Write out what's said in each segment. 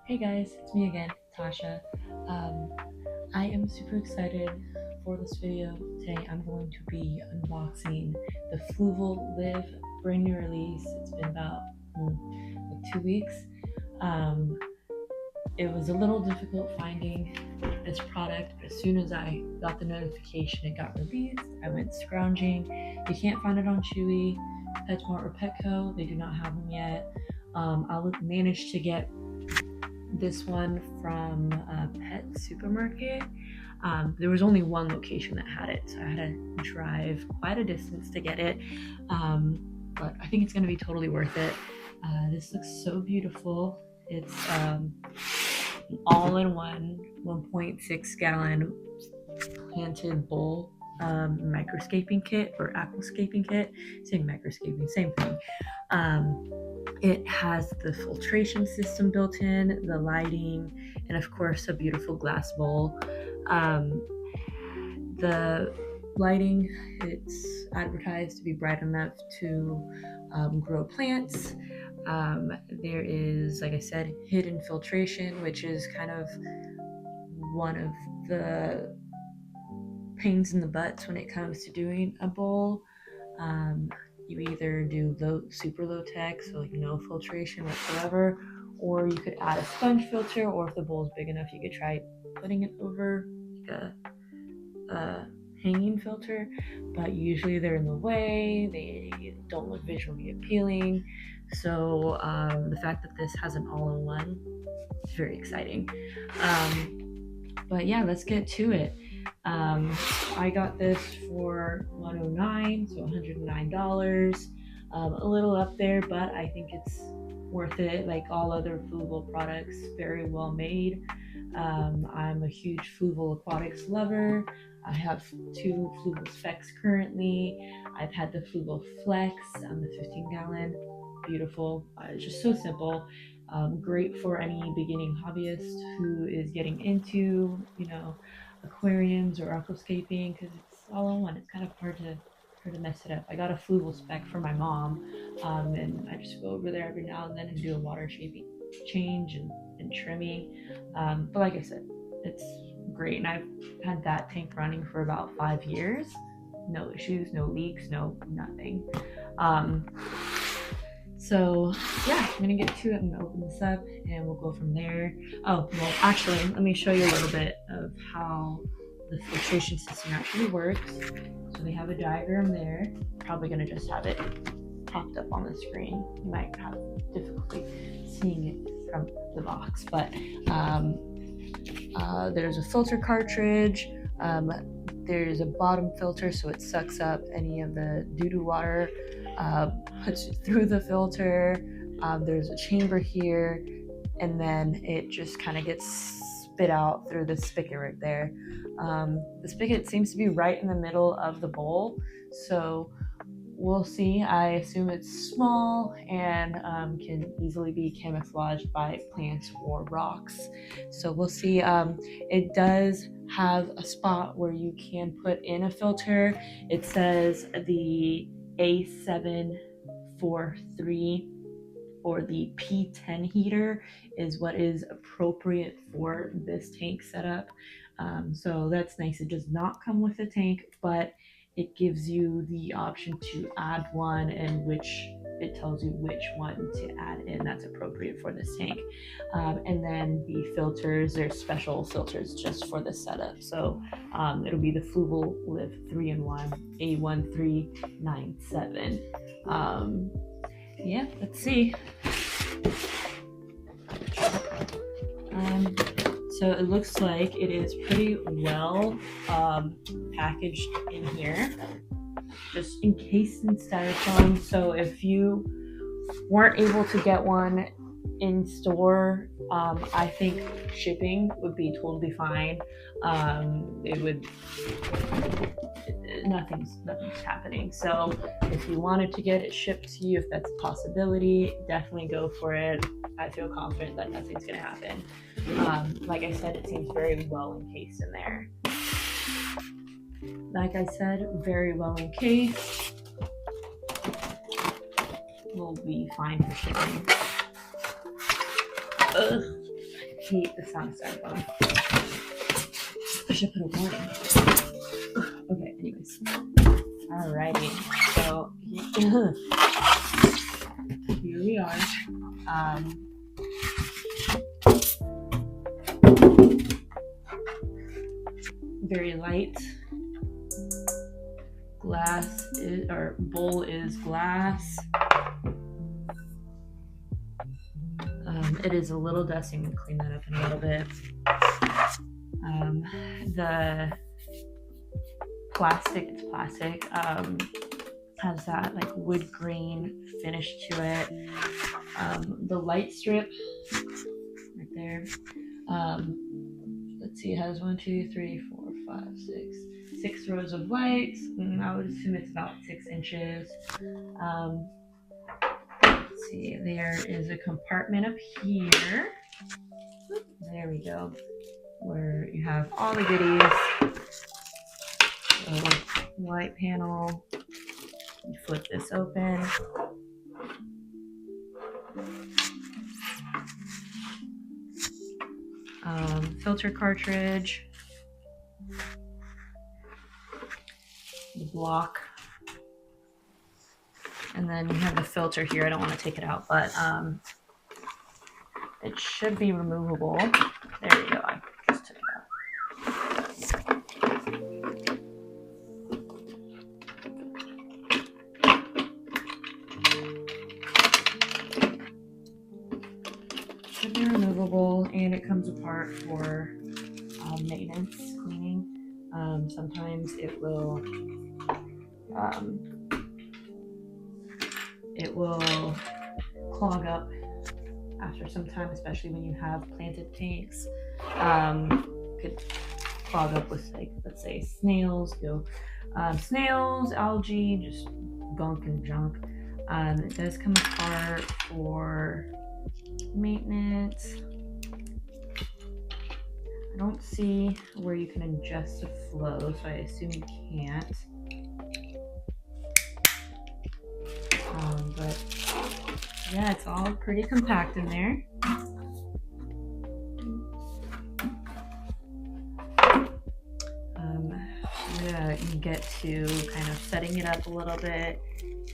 Hey guys, it's me again, Tasha. I am super excited for this video. Today I'm going to be unboxing the Fluval Liv brand new release. It's been about like 2 weeks. Um, it was a little difficult finding this product, but as soon as I got the notification it got released, I went scrounging. You can't find it on Chewy, PetSmart, or Petco. They do not have them yet. I managed to get this one from a pet supermarket. There was only one location that had it, so I had to drive quite a distance to get it. But I think it's going to be totally worth it. This looks so beautiful. It's all-in-one 1.6 gallon planted bowl microscaping kit or aquascaping kit. Same microscaping, same thing. It has the filtration system built in, the lighting, and of course a beautiful glass bowl. The lighting, it's advertised to be bright enough to grow plants. There is, like I said, hidden filtration, which is kind of one of the pains in the butts when it comes to doing a bowl. You either do super low tech, so like no filtration whatsoever, or you could add a sponge filter, or if the bowl is big enough, you could try putting it over like a hanging filter, but usually they're in the way, they don't look visually appealing. So the fact that this has an all-in-one is very exciting. But yeah, let's get to it. I got this for $109, so $109. A little up there, but I think it's worth it. Like all other Fluval products, very well made. I'm a huge Fluval Aquatics lover. I have 2 Fluval Specs currently. I've had the Fluval Flex on the 15 gallon. Beautiful. It's just so simple. Great for any beginning hobbyist who is getting into, aquariums or aquascaping, because it's all in one. It's kind of hard to mess it up. I got a Fluval spec for my mom, and I just go over there every now and then and do a water change and trimming. But like I said, it's great, and I've had that tank running for about 5 years. No issues, no leaks, no nothing. So yeah, I'm gonna get to it. I'm gonna open this up and we'll go from there. Oh, well, actually, let me show you a little bit of how the filtration system actually works. So they have a diagram there. Probably gonna just have it popped up on the screen. You might have difficulty seeing it from the box, but there's a filter cartridge. There's a bottom filter, so it sucks up any of the doo-doo water, puts it through the filter. There's a chamber here, and then it just kind of gets spit out through the spigot right there. The spigot seems to be right in the middle of the bowl, so we'll see. I assume it's small and can easily be camouflaged by plants or rocks. So we'll see. It does have a spot where you can put in a filter. It says the A743 or the P10 heater is what is appropriate for this tank setup. So that's nice. It does not come with a tank, but it gives you the option to add one, and it tells you which one to add in that's appropriate for this tank. And then the filters, there's special filters just for the setup. So it'll be the Fluval Liv 3-in-1 A1397. Yeah, let's see. So it looks like it is pretty well packaged in here, just encased in styrofoam. So if you weren't able to get one in store, I think shipping would be totally fine. Nothing's happening. So if you wanted to get it shipped to you, if that's a possibility, definitely go for it. I feel confident that nothing's gonna happen. Like I said, it seems very well encased in there. Like I said, very well encased. Will be fine for shipping. Ugh, hate the sound of styrofoam. I should put a warning. Okay, anyways. Alrighty, so here we are. Very light. Bowl is glass. It is a little dusty. I'm gonna clean that up in a little bit. The plastic, it's plastic, has that like wood grain finish to it. The light strip right there. Let's see, it has 1, 2, 3, 4, 5, 6 rows of lights. I would assume it's about 6 inches. Let's see, there is a compartment up here. There we go, where you have all the goodies. So, light panel. You flip this open. Filter cartridge. The block. And then you have the filter here. I don't want to take it out, but it should be removable. There you go. I just took it out. Should be removable, and it comes apart for maintenance, cleaning. Sometimes it will clog up after some time, especially when you have planted tanks. Could clog up with, like, let's say snails, snails, algae, just gunk and junk. It does come apart for maintenance. I don't see where you can adjust the flow, so I assume you can't. But yeah, it's all pretty compact in there. Yeah, you get to kind of setting it up a little bit.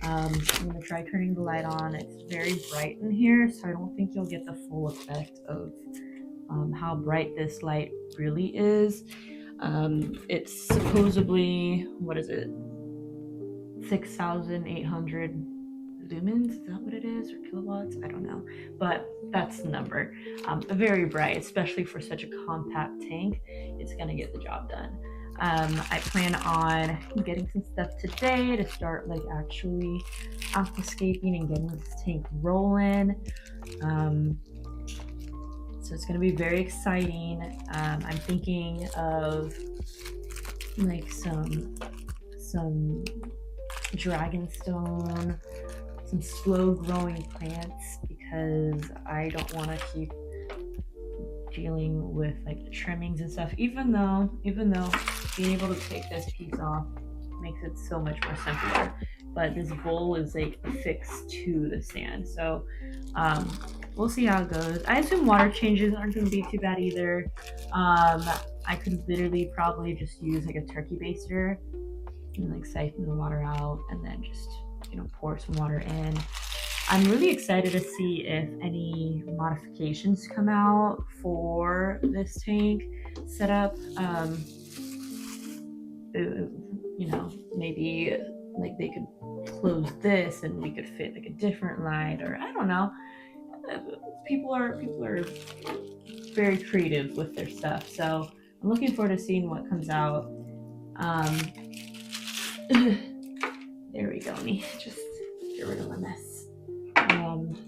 I'm gonna try turning the light on. It's very bright in here, so I don't think you'll get the full effect of how bright this light really is. It's supposedly, what is it? 6,800 lumens, is that what it is, or kilowatts? I don't know, but that's the number. Very bright, especially for such a compact tank. It's gonna get the job done. I plan on getting some stuff today to start like actually aquascaping and getting this tank rolling. So it's gonna be very exciting. I'm thinking of like some dragonstone, some slow growing plants, because I don't want to keep dealing with like the trimmings and stuff, even though being able to take this piece off makes it so much more simpler. But this bowl is like affixed to the stand, so we'll see how it goes. I assume water changes aren't going to be too bad either. I could literally probably just use like a turkey baster and like siphon the water out, and then just, you know, pour some water in. I'm really excited to see if any modifications come out for this tank setup. You know, maybe like they could close this and we could fit like a different light, or I don't know. People are very creative with their stuff, so I'm looking forward to seeing what comes out. There we go. Let me just get rid of my mess.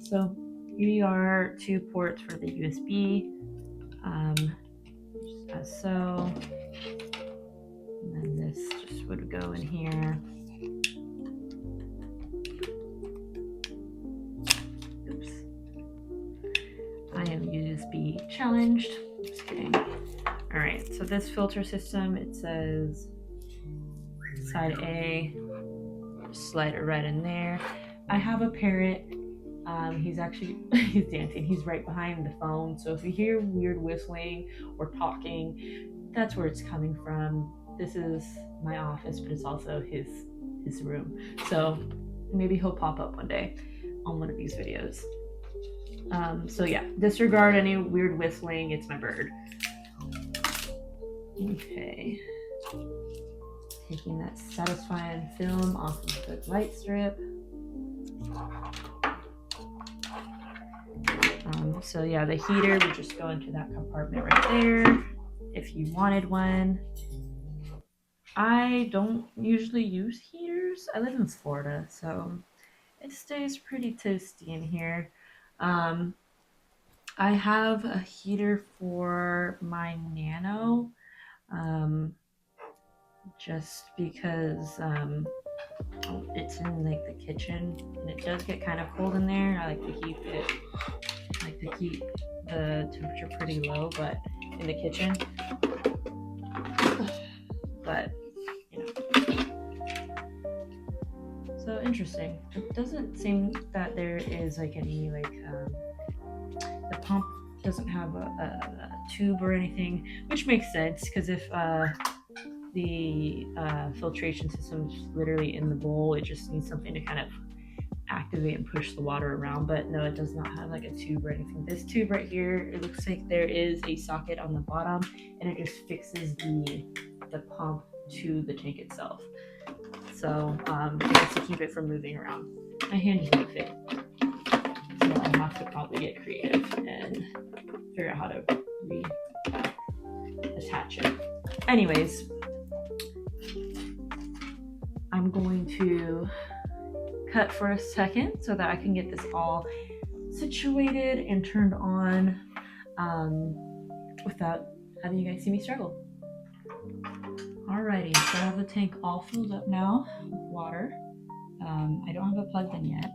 So here are 2 ports for the USB, just as so, and then this just would go in here. Oops. I am USB challenged. Just kidding. All right, so this filter system, it says side A, just slide it right in there. I have a parrot He's he's dancing. He's right behind the phone. So if you hear weird whistling or talking, that's where it's coming from. This is my office, but it's also his room. So maybe he'll pop up one day on one of these videos. So yeah, disregard any weird whistling. It's my bird. Okay. Taking that satisfying film off of the light strip. So yeah, the heater would just go into that compartment right there if you wanted one. I don't usually use heaters. I live in Florida, so it stays pretty toasty in here. I have a heater for my nano, just because it's in like the kitchen and it does get kind of cold in there. I like to keep the temperature pretty low, but in the kitchen. But you know, so interesting. It doesn't seem that there is like any the pump doesn't have a tube or anything, which makes sense because if the filtration system is literally in the bowl, it just needs something to kind of activate and push the water around. But no, it does not have like a tube or anything. This tube right here, it looks like there is a socket on the bottom and it just fixes the pump to the tank itself. So just to keep it from moving around. My hand does not fit, so I have to probably get creative and figure out how to reattach it. Anyways, I'm going to cut for a second so that I can get this all situated and turned on without having you guys see me struggle. Alrighty, so I have the tank all filled up now with water. I don't have it plugged in yet.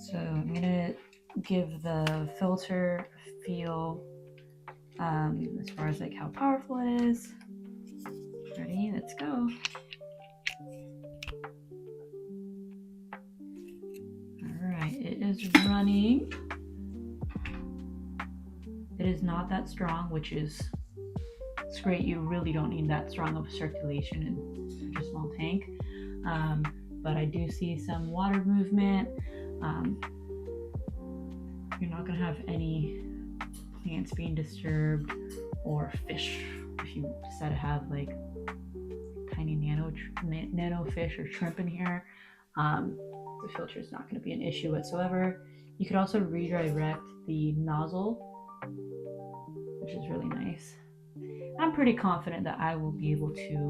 So I'm gonna give the filter a feel as far as like how powerful it is. Ready, let's go. Alright, it is running. It is not that strong, which is it's great. You really don't need that strong of a circulation in such a small tank. But I do see some water movement. You're not going to have any plants being disturbed or fish if you decide to have like tiny nano fish or shrimp in here. The filter is not going to be an issue whatsoever. You could also redirect the nozzle, which is really nice. I'm pretty confident that I will be able to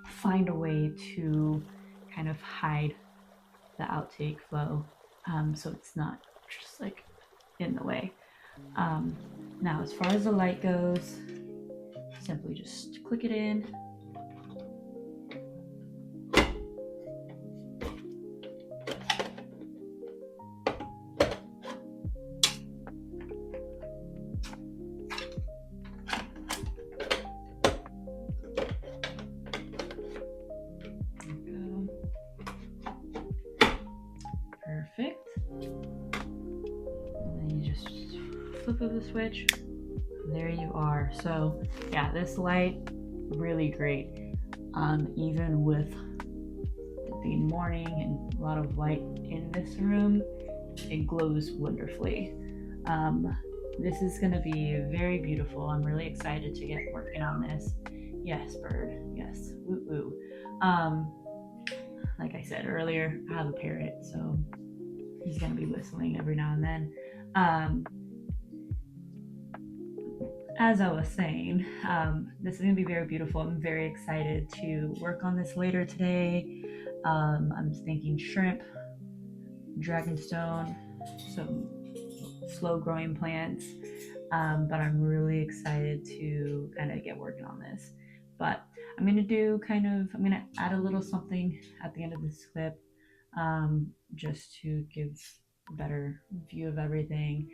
find a way to kind of hide the outtake flow so it's not just like in the way. Now as far as the light goes, simply just click it in. Perfect. And then you just flip of the switch. And there you are. So yeah, this light really great. Even with it being morning and a lot of light in this room, it glows wonderfully. This is going to be very beautiful. I'm really excited to get working on this. Yes, bird. Yes. Woo woo. Like I said earlier, I have a parrot, so he's going to be whistling every now and then. As I was saying, this is going to be very beautiful. I'm very excited to work on this later today. I'm thinking shrimp, dragonstone, some slow growing plants, but I'm really excited to kind of get working on this. But I'm going to add a little something at the end of this clip just to give a better view of everything.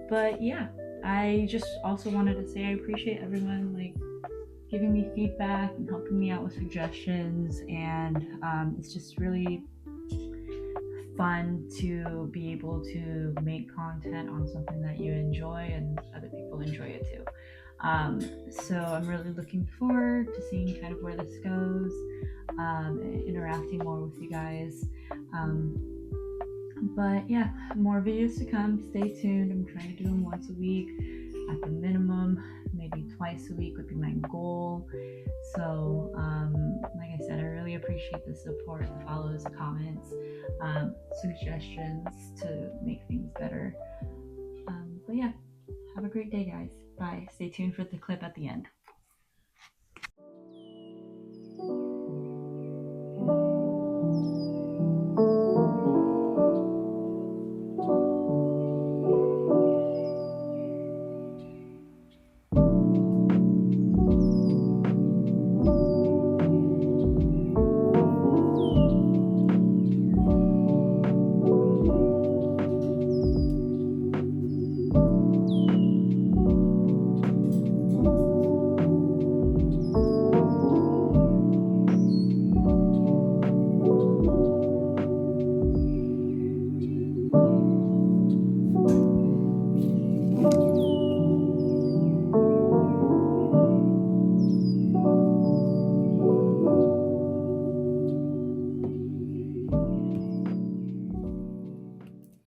But yeah, I just also wanted to say I appreciate everyone like giving me feedback and helping me out with suggestions, and it's just really fun to be able to make content on something that you enjoy and other people enjoy it too. So I'm really looking forward to seeing kind of where this goes, interacting more with you guys. But yeah, more videos to come. Stay tuned. I'm trying to do them once a week at the minimum. Maybe twice a week would be my goal. So like I said, I really appreciate the support, the follows, the comments, suggestions to make things better. But yeah, have a great day, guys. Bye. Stay tuned for the clip at the end.